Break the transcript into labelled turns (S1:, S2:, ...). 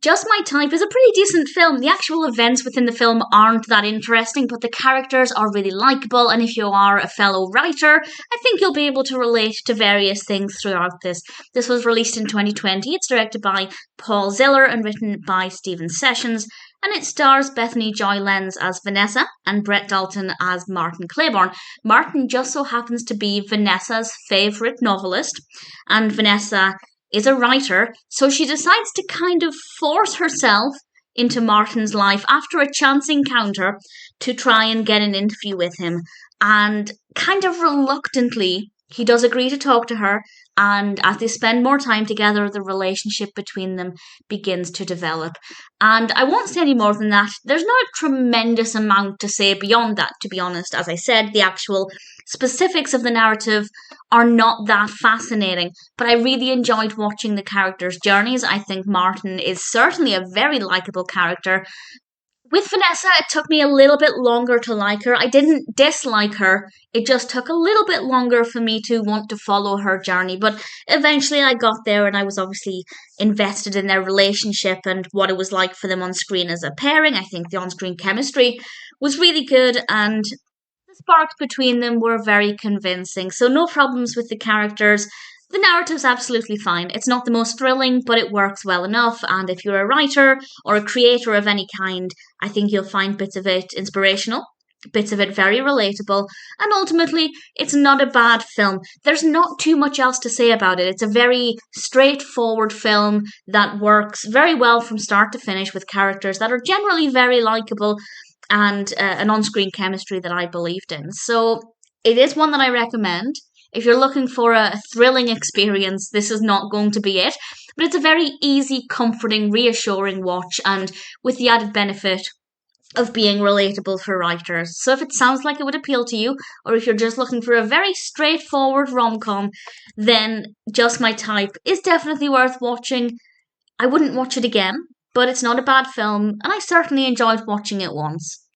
S1: Just My Type is a pretty decent film. The actual events within the film aren't that interesting, but the characters are really likeable, and if you are a fellow writer, I think you'll be able to relate to various things throughout this. This was released in 2020. It's directed by Paul Ziller and written by Stephen Sessions, and it stars Bethany Joy Lenz as Vanessa and Brett Dalton as Martin Clayborne. Martin just so happens to be Vanessa's favourite novelist, and Vanessa is a writer, so she decides to kind of force herself into Martin's life after a chance encounter to try and get an interview with him. And kind of reluctantly, he does agree to talk to her, and as they spend more time together, the relationship between them begins to develop. And I won't say any more than that. There's not a tremendous amount to say beyond that, to be honest. As I said, the actual specifics of the narrative are not that fascinating, but I really enjoyed watching the characters' journeys. I think Martin is certainly a very likable character. With Vanessa, it took me a little bit longer to like her. I didn't dislike her. It just took a little bit longer for me to want to follow her journey. But eventually I got there, and I was obviously invested in their relationship and what it was like for them on screen as a pairing. I think the on-screen chemistry was really good, and the sparks between them were very convincing. So no problems with the characters. The narrative's absolutely fine. It's not the most thrilling, but it works well enough, and if you're a writer or a creator of any kind, I think you'll find bits of it inspirational, bits of it very relatable, and ultimately, it's not a bad film. There's not too much else to say about it. It's a very straightforward film that works very well from start to finish with characters that are generally very likable and an on-screen chemistry that I believed in. So it is one that I recommend. If you're looking for a thrilling experience, this is not going to be it. But it's a very easy, comforting, reassuring watch, and with the added benefit of being relatable for writers. So if it sounds like it would appeal to you, or if you're just looking for a very straightforward rom-com, then Just My Type is definitely worth watching. I wouldn't watch it again, but it's not a bad film, and I certainly enjoyed watching it once.